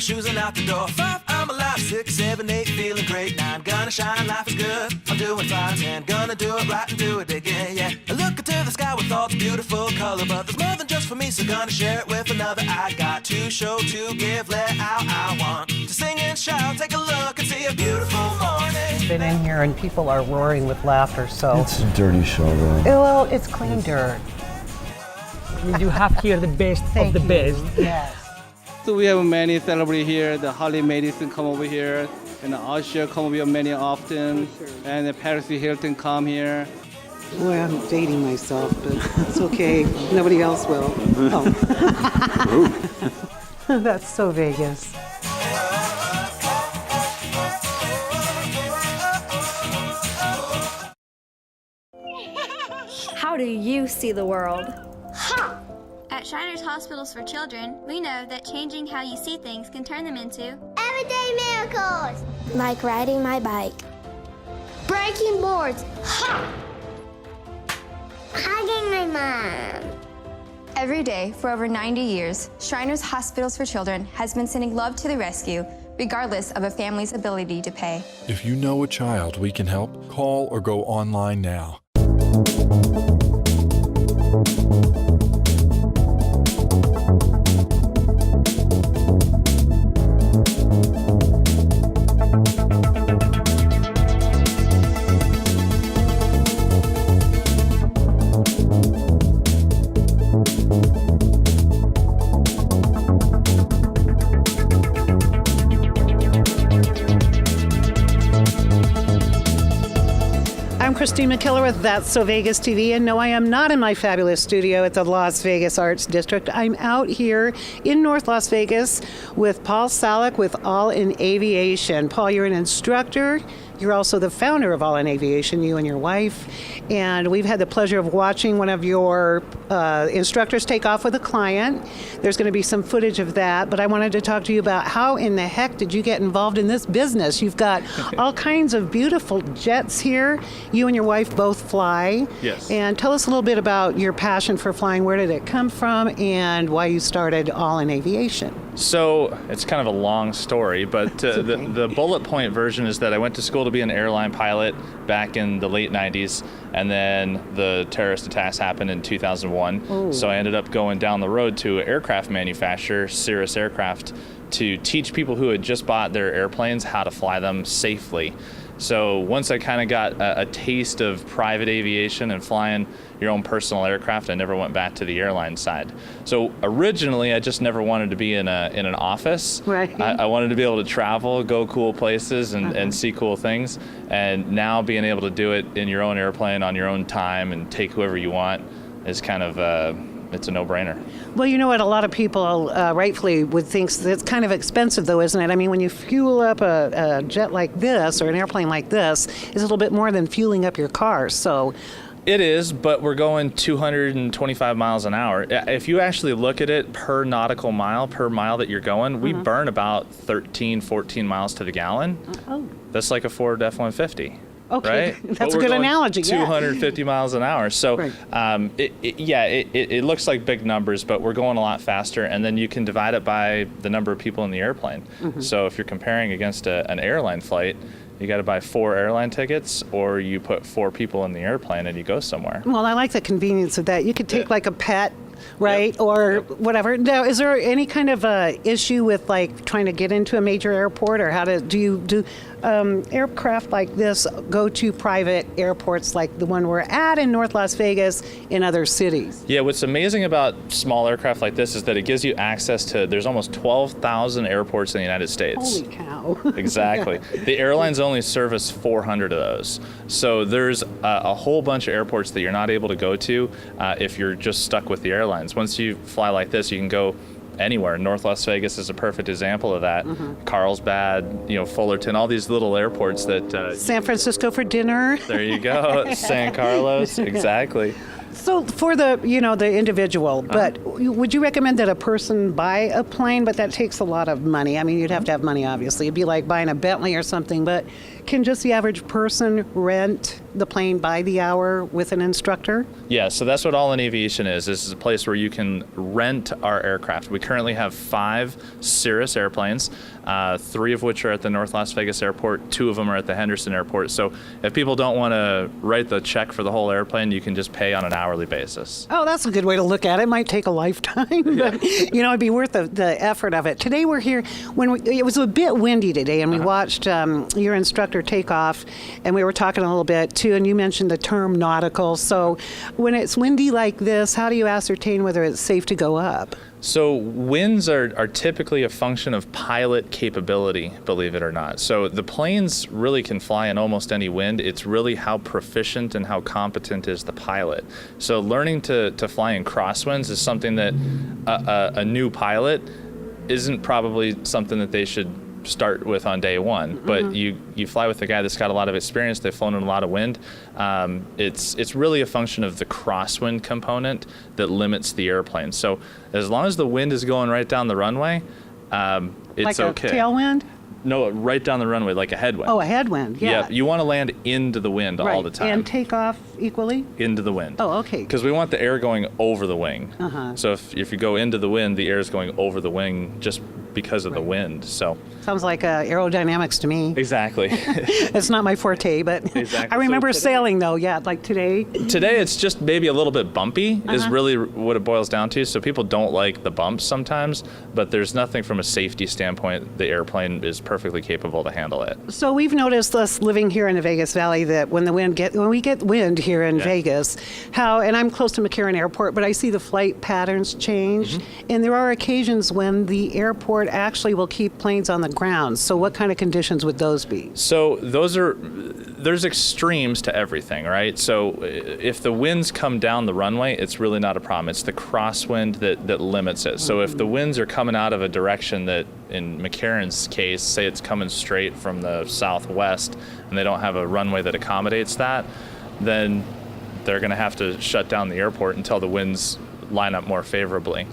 my shoes and out the door. 5, I'm alive. 6, 7, 8, feeling great. 9, gonna shine, life is good. I'm doing fine. 10, gonna do it right and do it again, yeah. I look into the sky with all its beautiful color, but there's more than just for me, so gonna share it with another. I got to show, to give, let out. I want to sing and shout. Take a look and see a beautiful morning. Been in here and people are roaring with laughter, so. It's a dirty show, though. Well, it's clean dirt. You have here the best of the best. Yes. So we have many celebrities here. The Harley Davidson come over here, and the Usher come over here many often, and the Paris Hilton come here. Boy, I'm dating myself, but it's okay. Nobody else will. Oh. That's so Vegas. How do you see the world? Ha! At Shriners Hospitals for Children, we know that changing how you see things can turn them into everyday miracles. Like riding my bike. Breaking boards. Ha! Hugging my mom. Every day for over 90 years, Shriners Hospitals for Children has been sending love to the rescue, regardless of a family's ability to pay. If you know a child we can help, call or go online now. I'm Christine McKellar with That's So Vegas TV, and no, I am not in my fabulous studio at the Las Vegas Arts District. I'm out here in North Las Vegas with Paul Sallach with All In Aviation. Paul, you're an instructor. You're also the founder of All In Aviation, you and your wife. And we've had the pleasure of watching one of your instructors take off with a client. There's going to be some footage of that, but I wanted to talk to you about how in the heck did you get involved in this business? You've got all kinds of beautiful jets here. You and your wife both fly. Yes. And tell us a little bit about your passion for flying. Where did it come from and why you started All In Aviation? So it's kind of a long story, but the bullet point version is that I went to school to be an airline pilot back in the late 90s, and then the terrorist attacks happened in 2001. Ooh. So I ended up going down the road to an aircraft manufacturer, Cirrus Aircraft, to teach people who had just bought their airplanes how to fly them safely. So once I kind of got a taste of private aviation and flying your own personal aircraft, I never went back to the airline side. So originally, I just never wanted to be in an office. Right. I wanted to be able to travel, go cool places, and see cool things. And now being able to do it in your own airplane on your own time and take whoever you want is kind of it's a no-brainer. Well, you know what? A lot of people rightfully would think it's kind of expensive, though, isn't it? I mean, when you fuel up a jet like this or an airplane like this, it's a little bit more than fueling up your car. So it is, but we're going 225 miles an hour. If you actually look at it per nautical mile, per mile that you're going, we burn about 13, 14 miles to the gallon. Oh. That's like a Ford F-150. Okay, right? that's a good analogy. 250 miles an hour. So, right. It looks like big numbers, but we're going a lot faster. And then you can divide it by the number of people in the airplane. Mm-hmm. So if you're comparing against an airline flight, you got to buy 4 airline tickets, or you put 4 people in the airplane and you go somewhere. Well, I like the convenience of that. You could take like a pet, right, or whatever. Now, is there any kind of issue with like trying to get into a major airport, or how do you do aircraft like this go to private airports like the one we're at in North Las Vegas in other cities? Yeah, what's amazing about small aircraft like this is that it gives you access to, there's almost 12,000 airports in the United States. Holy cow. Exactly. The airlines only service 400 of those. So there's a whole bunch of airports that you're not able to go to if you're just stuck with the airlines. Once you fly like this, you can go anywhere. North Las Vegas is a perfect example of that. Mm-hmm. Carlsbad, Fullerton, all these little airports that... San Francisco for dinner. There you go. San Carlos, exactly. So for the individual, but would you recommend that a person buy a plane? But that takes a lot of money. I mean, you'd have to have money, obviously. It'd be like buying a Bentley or something, but can just the average person rent the plane by the hour with an instructor? Yeah, so that's what All In Aviation is. This is a place where you can rent our aircraft. We currently have 5 Cirrus airplanes, 3 of which are at the North Las Vegas airport, 2 of them are at the Henderson airport. So if people don't want to write the check for the whole airplane, you can just pay on an hourly basis. Oh, that's a good way to look at it. It might take a lifetime, but it'd be worth the effort of it. Today we're here it was a bit windy today, and we watched your instructor take off, and we were talking a little bit too, and you mentioned the term nautical. So when it's windy like this, how do you ascertain whether it's safe to go up? So winds are typically a function of pilot capability, believe it or not. So the planes really can fly in almost any wind. It's really how proficient and how competent is the pilot. So learning to fly in crosswinds is something that a new pilot isn't probably something that they should start with on day one, but you fly with a guy that's got a lot of experience. They've flown in a lot of wind. It's really a function of the crosswind component that limits the airplane. So as long as the wind is going right down the runway, it's okay. Like a tailwind? No, right down the runway, like a headwind. Oh, a headwind, yeah. You want to land into the wind all the time. And take off equally? Into the wind. Oh, okay. Because we want the air going over the wing. So if you go into the wind, the air is going over the wing just because of the wind. So sounds like aerodynamics to me. Exactly. It's not my forte, but exactly. I remember sailing though. Yeah, like today. Today it's just maybe a little bit bumpy is really what it boils down to. So people don't like the bumps sometimes, but there's nothing from a safety standpoint. The airplane is perfectly capable to handle it. So we've noticed us living here in the Vegas Valley that when we get wind here in Vegas, and I'm close to McCarran Airport, but I see the flight patterns change, and there are occasions when the airport actually will keep planes on the ground. So what kind of conditions would those be? So there's extremes to everything, right? So if the winds come down the runway, it's really not a problem. It's the crosswind that limits it. So if the winds are coming out of a direction that, in McCarran's case, say it's coming straight from the southwest and they don't have a runway that accommodates that, then they're going to have to shut down the airport until the winds line up more favorably.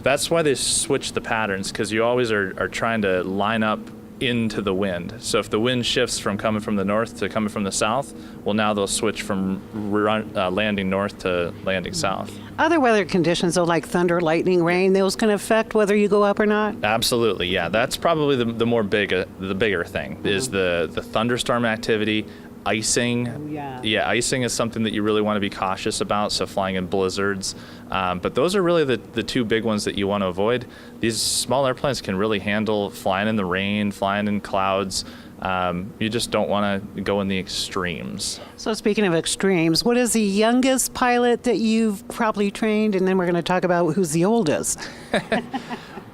That's why they switch the patterns, because you always are trying to line up into the wind. So if the wind shifts from coming from the north to coming from the south, well, now they'll switch from landing north to landing south. Other weather conditions, though, like thunder, lightning, rain, those can affect whether you go up or not? Absolutely, yeah. That's probably the bigger thing, is the thunderstorm activity. Icing, icing is something that you really want to be cautious about, so flying in blizzards. But those are really the 2 big ones that you want to avoid. These small airplanes can really handle flying in the rain, flying in clouds. You just don't want to go in the extremes. So speaking of extremes, what is the youngest pilot that you've probably trained? And then we're going to talk about who's the oldest.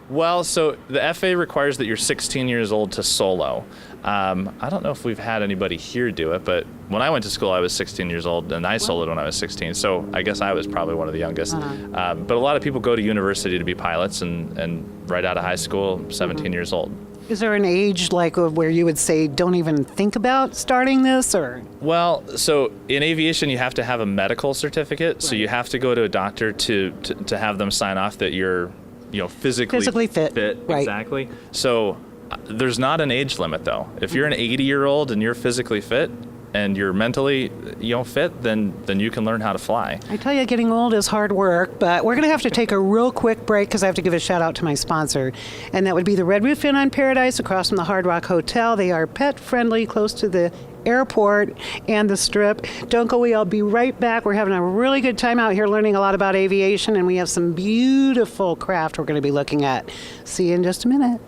Well, so the FAA requires that you're 16 years old to solo. I don't know if we've had anybody here do it, but when I went to school, I was 16 years old, and I soloed when I was 16, so I guess I was probably one of the youngest. But a lot of people go to university to be pilots, and right out of high school, 17 years old. Is there an age like where you would say don't even think about starting this, or? Well, so in aviation you have to have a medical certificate, so you have to go to a doctor to have them sign off that you're physically fit. Right. Exactly. So there's not an age limit though. If you're an 80-year-old and you're physically fit and you're mentally fit, then you can learn how to fly. I tell you, getting old is hard work, but we're going to have to take a real quick break because I have to give a shout out to my sponsor, and that would be the Red Roof Inn on Paradise across from the Hard Rock Hotel. They are pet friendly, close to the airport and the Strip. Don't go away, I'll be right back. We're having a really good time out here learning a lot about aviation, and we have some beautiful craft we're going to be looking at. See you in just a minute.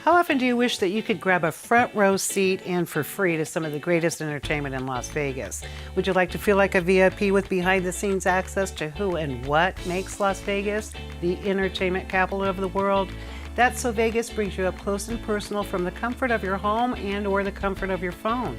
How often do you wish that you could grab a front row seat and for free to some of the greatest entertainment in Las Vegas? Would you like to feel like a VIP with behind-the-scenes access to who and what makes Las Vegas the entertainment capital of the world? That's So Vegas brings you up close and personal from the comfort of your home and or the comfort of your phone.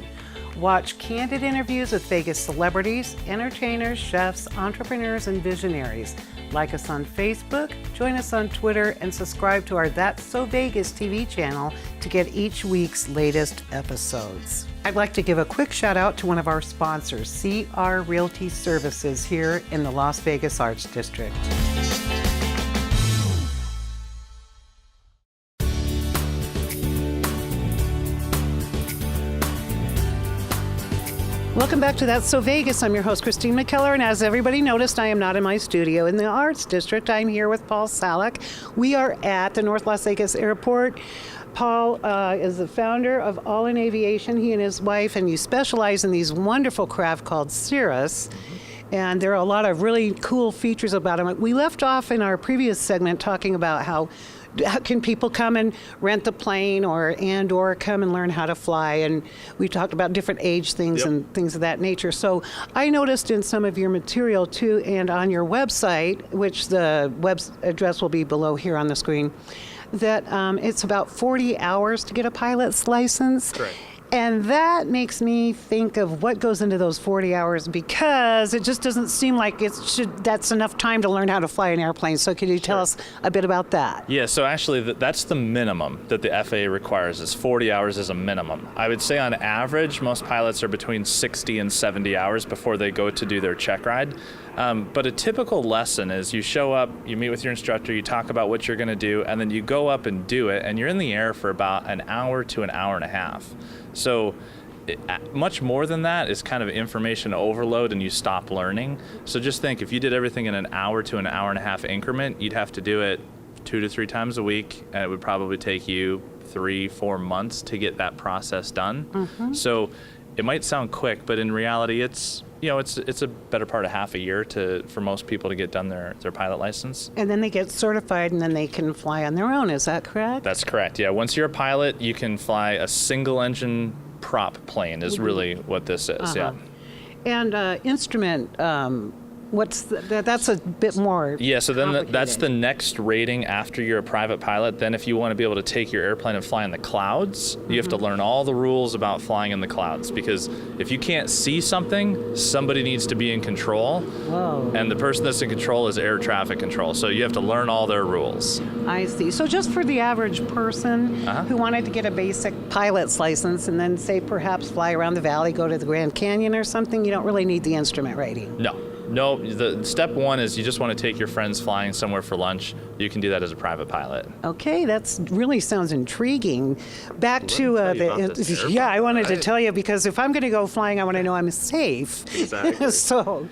Watch candid interviews with Vegas celebrities, entertainers, chefs, entrepreneurs, and visionaries. Like us on Facebook, join us on Twitter, and subscribe to our That's So Vegas TV channel to get each week's latest episodes. I'd like to give a quick shout out to one of our sponsors, CR Realty Services here in the Las Vegas Arts District. Welcome back to That's So Vegas. I'm your host, Christine McKellar, and as everybody noticed, I am not in my studio in the Arts District. I'm here with Paul Sallach. We are at the North Las Vegas Airport. Paul is the founder of All In Aviation, he and his wife, and you specialize in these wonderful craft called Cirrus. And there are a lot of really cool features about them. We left off in our previous segment talking about how can people come and rent the plane or come and learn how to fly, and we talked about different age things and things of that nature. So I noticed in some of your material too, and on your website, which the web address will be below here on the screen, that it's about 40 hours to get a pilot's license. Correct. And that makes me think of what goes into those 40 hours, because it just doesn't seem like that's enough time to learn how to fly an airplane. So could you tell us a bit about that? Yeah, so actually that's the minimum that the FAA requires, is 40 hours as a minimum. I would say on average, most pilots are between 60 and 70 hours before they go to do their check ride. But a typical lesson is you show up, you meet with your instructor, you talk about what you're going to do, and then you go up and do it, and you're in the air for about an hour to an hour and a half. So much more than that is kind of information overload, and you stop learning. So just think, if you did everything in an hour to an hour and a half increment, you'd have to do it 2 to 3 times a week, and it would probably take you 3-4 months to get that process done. Mm-hmm. So it might sound quick, but in reality, it's a better part of half a year for most people to get done their pilot license. And then they get certified, and then they can fly on their own. Is that correct? That's correct. Yeah. Once you're a pilot, you can fly a single engine prop plane. Is really what this is. Uh-huh. Yeah. And instrument. That's a bit more. Yeah, so then that's the next rating after you're a private pilot. Then if you want to be able to take your airplane and fly in the clouds, you have to learn all the rules about flying in the clouds, because if you can't see something, somebody needs to be in control. Whoa. And the person that's in control is air traffic control. So you have to learn all their rules. I see. So just for the average person who wanted to get a basic pilot's license and then say perhaps fly around the valley, go to the Grand Canyon or something, you don't really need the instrument rating. No, the step one is you just want to take your friends flying somewhere for lunch. You can do that as a private pilot. Okay, that's really sounds intriguing. Back to I wanted to tell you, because if I'm going to go flying, I want to know I'm safe. Exactly. So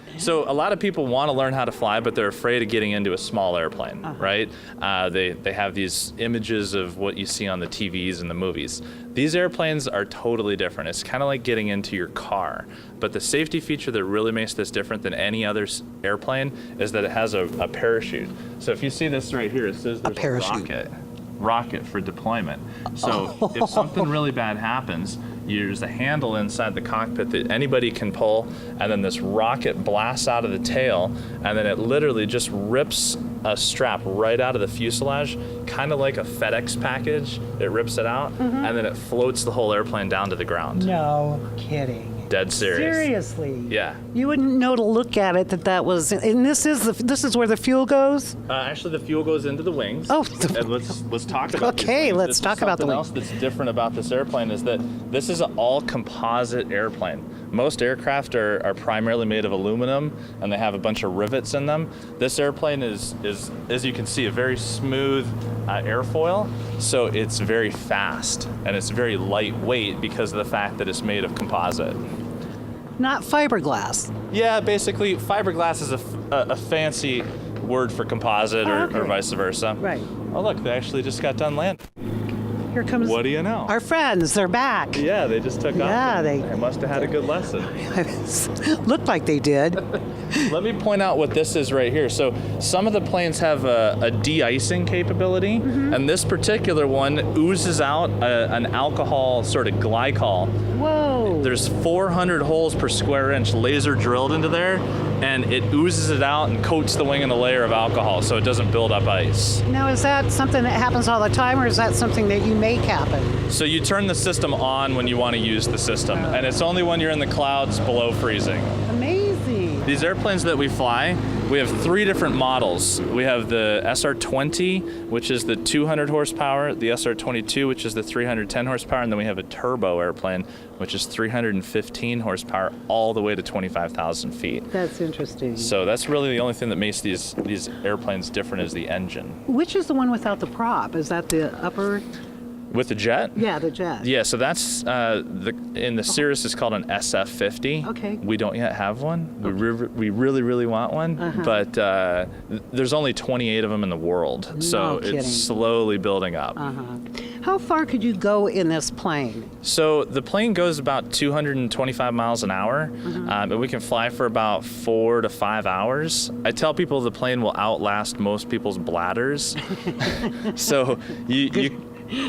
a lot of people want to learn how to fly, but they're afraid of getting into a small airplane, right? They have these images of what you see on the TVs and the movies. These airplanes are totally different. It's kind of like getting into your car. But the safety feature that really makes this different than any other airplane is that it has a parachute. So if you see this right here, it says there's a rocket for deployment. So if something really bad happens, there's a handle inside the cockpit that anybody can pull, and then this rocket blasts out of the tail, and then it literally just rips a strap right out of the fuselage, kind of like a FedEx package. It rips it out, and then it floats the whole airplane down to the ground. No kidding. Dead serious. Seriously? Yeah. You wouldn't know to look at it that was, and this is where the fuel goes? Actually, the fuel goes into the wings. Oh. And let's talk about Okay, let's talk about the wings. Something else that's different about this airplane is that this is an all composite airplane. Most aircraft are primarily made of aluminum, and they have a bunch of rivets in them. This airplane is as you can see, a very smooth airfoil, so it's very fast, and it's very lightweight because of the fact that it's made of composite. Not fiberglass. Yeah, basically, fiberglass is a fancy word for composite or vice versa. Right. Oh, look, they actually just got done landing. Here comes. What do you know? Our friends, they're back. Yeah, they just took off. Yeah, they must have had a good lesson. Looked like they did. Let me point out what this is right here. So some of the planes have a de-icing capability, and this particular one oozes out an alcohol sort of glycol. Whoa. There's 400 holes per square inch laser drilled into there, and it oozes it out and coats the wing in a layer of alcohol so it doesn't build up ice. Now, is that something that happens all the time, or is that something that you make happen? So you turn the system on when you want to use the system, and it's only when you're in the clouds below freezing. Amazing. These airplanes that we fly, We have 3 different models. We have the SR20, which is the 200 horsepower, the SR22, which is the 310 horsepower, and then we have a turbo airplane, which is 315 horsepower, all the way to 25,000 feet. That's interesting. So that's really the only thing that makes these airplanes different is the engine. Which is the one without the prop? Is that the upper? With the jet? Yeah, the jet. Yeah, so that's in the Cirrus is called an SF50. Okay. We don't yet have one. We really, really want one, but there's only 28 of them in the world, so kidding. it's slowly building up. How far could you go in this plane? So the plane goes about 225 miles an hour, and we can fly for about 4 to 5 hours. I tell people the plane will outlast most people's bladders. So you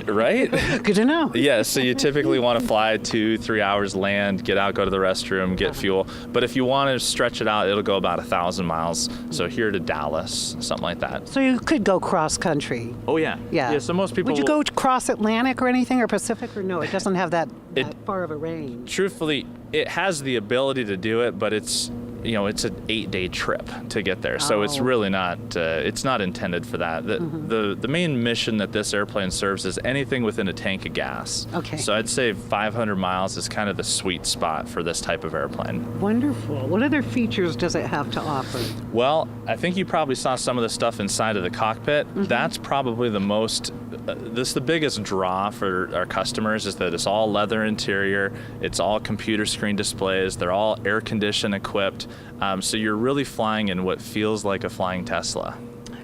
right? Good to know. Yeah, so you typically want to fly 2-3 hours, land, get out, go to the restroom, get fuel. But if you want to stretch it out, it'll go about 1,000 miles. So here to Dallas, something like that. So you could go cross country. Oh yeah. Yeah. Yeah. So most people. Would you go cross Atlantic or anything, or Pacific, or no? It doesn't have that far of a range. Truthfully, it has the ability to do it, but it's it's an 8-day trip to get there. So it's really not, it's not intended for that. The main mission that this airplane serves is anything within a tank of gas. Okay. So I'd say 500 miles is kind of the sweet spot for this type of airplane. Wonderful. What other features does it have to offer? Well, I think you probably saw some of the stuff inside of the cockpit. That's probably the most, the biggest draw for our customers is that it's all leather interior, it's all computer screen displays, they're all air conditioned equipped. So you're really flying in what feels like a flying Tesla.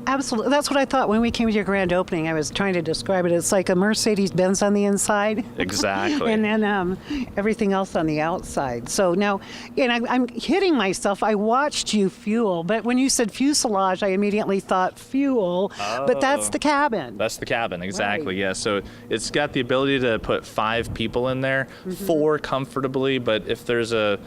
Absolutely. That's what I thought when we came to your grand opening. I was trying to describe it. It's like a Mercedes-Benz on the inside. Exactly. And then everything else on the outside. So now, and I'm hitting myself. I watched you fuel, but when you said fuselage, I immediately thought fuel, but that's the cabin. That's the cabin, exactly, Right. yeah. So it's got the ability to put 5 people in there, 4 comfortably, but if there's a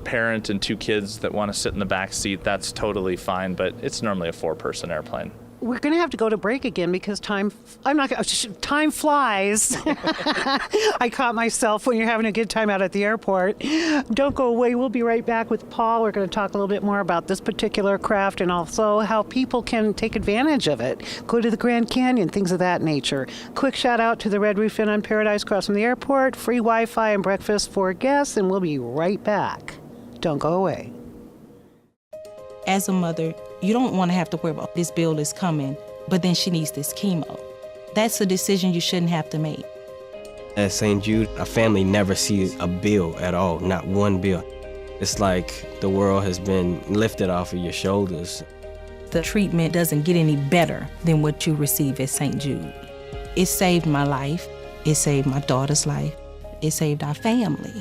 parent and 2 kids that want to sit in the back seat, that's totally fine, but it's normally a 4-person airplane. We're going to have to go to break again because time flies. I caught myself when you're having a good time out at the airport. Don't go away. We'll be right back with Paul. We're going to talk a little bit more about this particular craft and also how people can take advantage of it. Go to the Grand Canyon, things of that nature. Quick shout out to the Red Roof Inn on Paradise across from the airport. Free Wi-Fi and breakfast for guests, and we'll be right back. Don't go away. As a mother, you don't want to have to worry about this bill is coming, but then she needs this chemo. That's a decision you shouldn't have to make. At St. Jude, a family never sees a bill at all, not one bill. It's like the world has been lifted off of your shoulders. The treatment doesn't get any better than what you receive at St. Jude. It saved my life. It saved my daughter's life. It saved our family.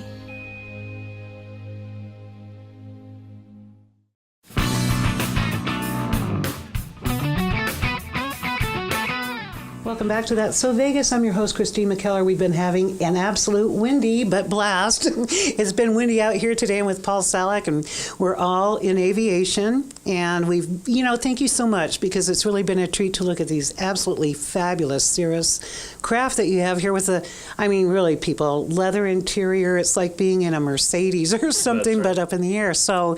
Welcome back to That So Vegas. I'm your host, Christine McKellar. We've been having an absolute windy but blast. It's been windy out here today with Paul Sallach, and we're all in aviation. And we've, thank you so much because it's really been a treat to look at these absolutely fabulous Cirrus craft that you have here with really people, leather interior. It's like being in a Mercedes or something, but up in the air. So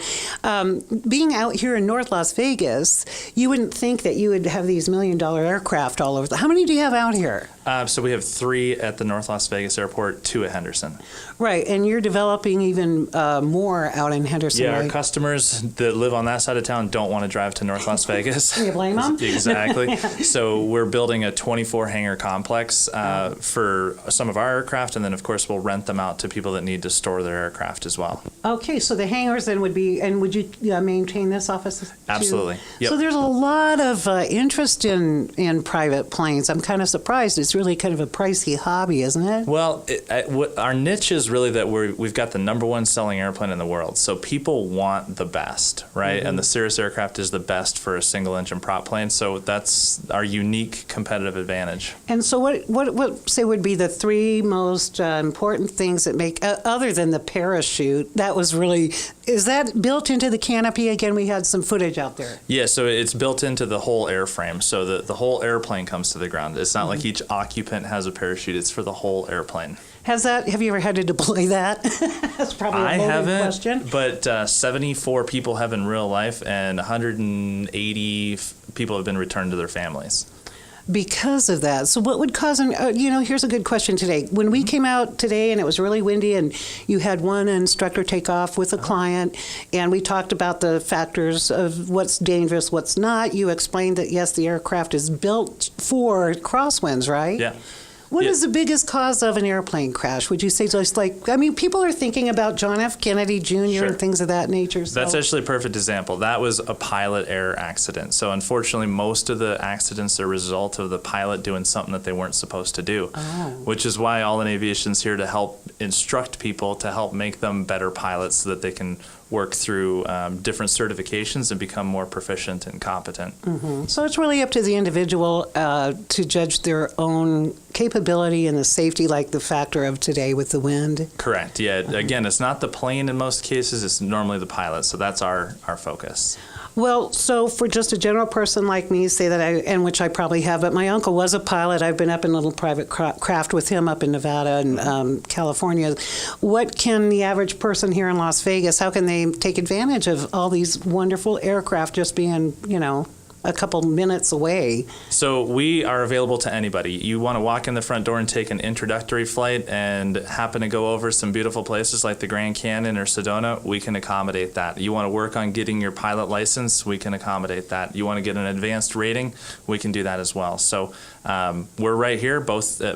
being out here in North Las Vegas, you wouldn't think that you would have these $1 million aircraft all over. How many do you have out here? So we have 3 at the North Las Vegas airport, 2 at Henderson. Right, and you're developing even more out in Henderson. Yeah, right? our customers that live on that side of town don't want to drive to North Las Vegas. Can you blame them? Exactly. So we're building a 24-hangar complex for some of our aircraft, and then, of course, we'll rent them out to people that need to store their aircraft as well. Okay, so the hangars then would be, and would you maintain this office too? Absolutely. Yep. So there's a lot of interest in private planes. I'm kind of surprised. It's really kind of a pricey hobby, isn't it? Well, our niche is really that we've got the #1 selling airplane in the world. So people want the best, right? And the Cirrus aircraft is the best for a single-engine prop plane. So that's our unique competitive advantage. And so what say would be the 3 most important things that make, other than the parachute, that was really Is that built into the canopy? Again, we had some footage out there. Yeah, so it's built into the whole airframe. So the whole airplane comes to the ground. It's not like each occupant has a parachute. It's for the whole airplane. Have you ever had to deploy that? That's probably a loaded question. But 74 people have in real life, and 180 people have been returned to their families. Because of that. So what would cause here's a good question today. When we came out today and it was really windy and you had one instructor take off with a client and we talked about the factors of what's dangerous, what's not, you explained that, yes, the aircraft is built for crosswinds, right? Yeah. What is the biggest cause of an airplane crash? Would you say just people are thinking about John F. Kennedy Jr. and things of that nature. So. That's actually a perfect example. That was a pilot error accident. So unfortunately, most of the accidents are a result of the pilot doing something that they weren't supposed to do, which is why All In Aviation is here to help instruct people, to help make them better pilots so that they can work through different certifications and become more proficient and competent. Mm-hmm. So it's really up to the individual to judge their own capability and the safety, like the factor of today with the wind. Correct. Yeah. Again, it's not the plane in most cases. It's normally the pilot. So that's our focus. Well, so for just a general person like me, say that and which I probably have, but my uncle was a pilot. I've been up in a little private craft with him up in Nevada and California. What can the average person here in Las Vegas, how can they take advantage of all these wonderful aircraft just being, a couple minutes away? So we are available to anybody. You want to walk in the front door and take an introductory flight and happen to go over some beautiful places like the Grand Canyon or Sedona, we can accommodate that. You want to work on getting your pilot license, we can accommodate that. You want to get an advanced rating, we can do that as well. So we're right here, at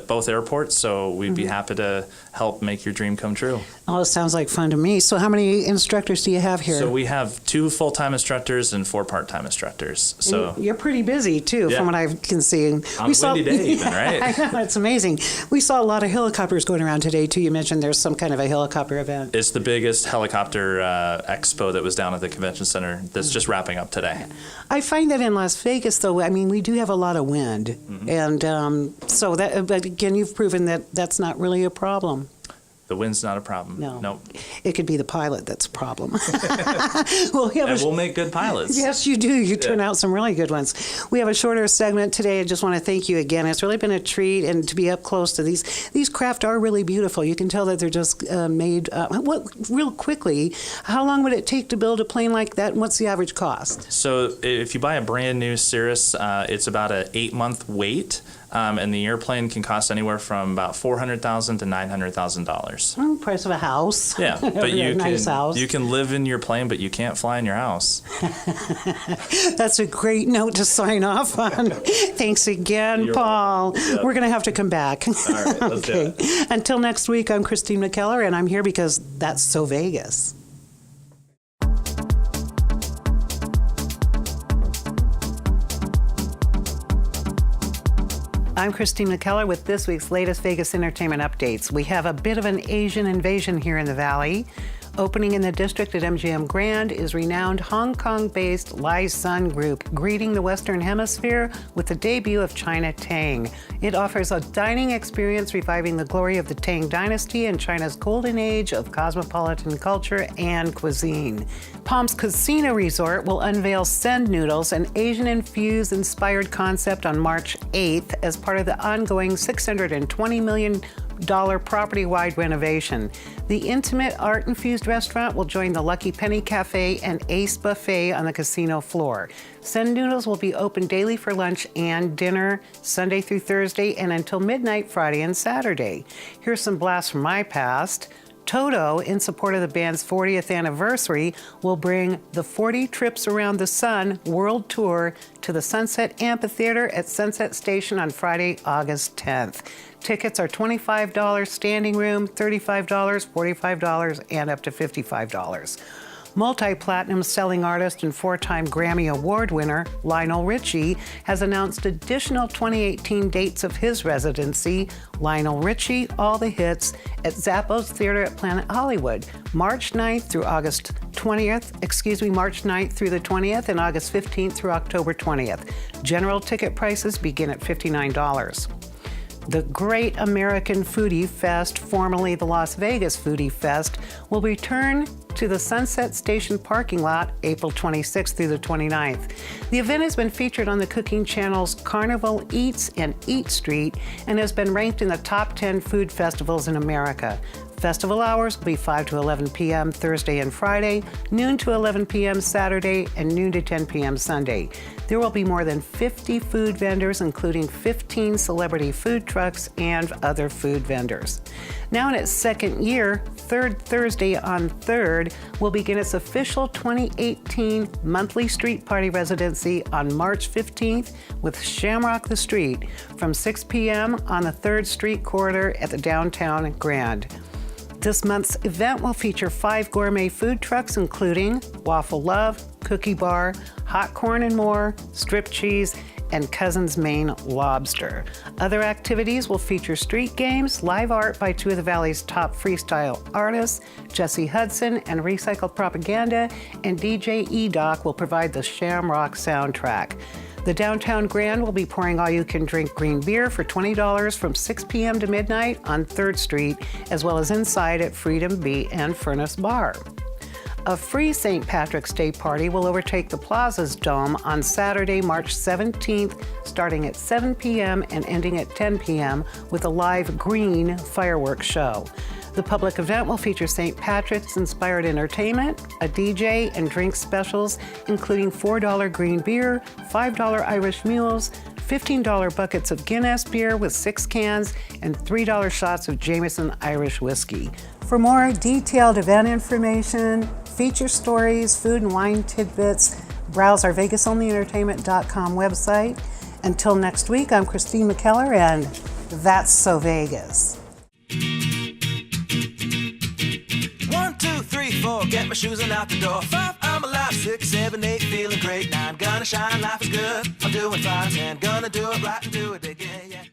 both airports, so we'd be happy to help make your dream come true. Oh, it sounds like fun to me. So how many instructors do you have here? So we have 2 full-time instructors and 4 part-time instructors. So and you're pretty busy too, from what I can see. On a windy day even, right? I know, it's amazing. We saw a lot of helicopters going around today too. You mentioned there's some kind of a helicopter event. It's the biggest helicopter expo that was down at the convention center that's just wrapping up today. I find that in Las Vegas, though, we do have a lot of wind. And so that, but again, you've proven that that's not really a problem. The wind's not a problem. No. Nope. It could be the pilot that's a problem. We'll make good pilots. Yes, you do. You turn out some really good ones. We have a shorter segment today. I just want to thank you again. It's really been a treat, and to be up close to these craft are really beautiful. You can tell that they're just made. Real quickly, how long would it take to build a plane like that, and what's the average cost? So if you buy a brand new Cirrus, it's about an 8-month wait. And the airplane can cost anywhere from about $400,000 to $900,000. Price of a house. Yeah, but you can live in your plane, but you can't fly in your house. That's a great note to sign off on. Thanks again, Paul. Yep. We're going to have to come back. All right, let's do it. Until next week, I'm Christine McKellar, and I'm here because that's so Vegas. I'm Christine McKellar with this week's latest Vegas entertainment updates. We have a bit of an Asian invasion here in the Valley. Opening in the district at MGM Grand is renowned Hong Kong-based Lai Sun Group, greeting the Western Hemisphere with the debut of China Tang. It offers a dining experience reviving the glory of the Tang Dynasty and China's golden age of cosmopolitan culture and cuisine. Palms Casino Resort will unveil Send Noodles, an Asian-infused inspired concept, on March 8th as part of the ongoing $620 million property-wide renovation. The intimate art-infused restaurant will join the Lucky Penny Cafe and Ace Buffet on the casino floor. Send Noodles will be open daily for lunch and dinner, Sunday through Thursday, and until midnight Friday and Saturday. Here's some blasts from my past. Toto, in support of the band's 40th anniversary, will bring the 40 Trips Around the Sun World Tour to the Sunset Amphitheater at Sunset Station on Friday, August 10th. Tickets are $25 standing room, $35, $45, and up to $55. Multi-platinum selling artist and 4-time Grammy Award winner Lionel Richie has announced additional 2018 dates of his residency. Lionel Richie, All the Hits, at Zappos Theater at Planet Hollywood, March 9th through March 9th through the 20th, and August 15th through October 20th. General ticket prices begin at $59. The Great American Foodie Fest, formerly the Las Vegas Foodie Fest, will return to the Sunset Station parking lot April 26th through the 29th. The event has been featured on the Cooking Channel's Carnival Eats and Eat Street and has been ranked in the top 10 food festivals in America. Festival hours will be 5 to 11 p.m. Thursday and Friday, noon to 11 p.m. Saturday, and noon to 10 p.m. Sunday. There will be more than 50 food vendors, including 15 celebrity food trucks and other food vendors. Now in its second year, Third Thursday on 3rd will begin its official 2018 monthly street party residency on March 15th with Shamrock the Street from 6 p.m. on the 3rd Street corridor at the downtown Grand. This month's event will feature 5 gourmet food trucks, including Waffle Love, Cookie Bar, Hot Corn and More, Strip Cheese, and Cousin's Maine Lobster. Other activities will feature street games, live art by 2 of the Valley's top freestyle artists, Jesse Hudson and Recycled Propaganda, and DJ E-Doc will provide the Shamrock soundtrack. The Downtown Grand will be pouring all-you-can-drink green beer for $20 from 6 p.m. to midnight on 3rd Street, as well as inside at Freedom Bee and Furnace Bar. A free St. Patrick's Day party will overtake the Plaza's Dome on Saturday, March 17th, starting at 7 p.m. and ending at 10 p.m. with a live green fireworks show. The public event will feature St. Patrick's-inspired entertainment, a DJ, and drink specials, including $4 green beer, $5 Irish mules, $15 buckets of Guinness beer with 6 cans, and $3 shots of Jameson Irish whiskey. For more detailed event information, feature stories, food and wine tidbits, browse our VegasOnlyEntertainment.com website. Until next week, I'm Christine McKellar, and that's So Vegas. 1, 2, 3, 4, get my shoes and out the door. 5, I'm alive. 6, 7, 8, feeling great. 9, gonna shine, life is good. I'm doing 5, 10, gonna do it right and do it again, yeah.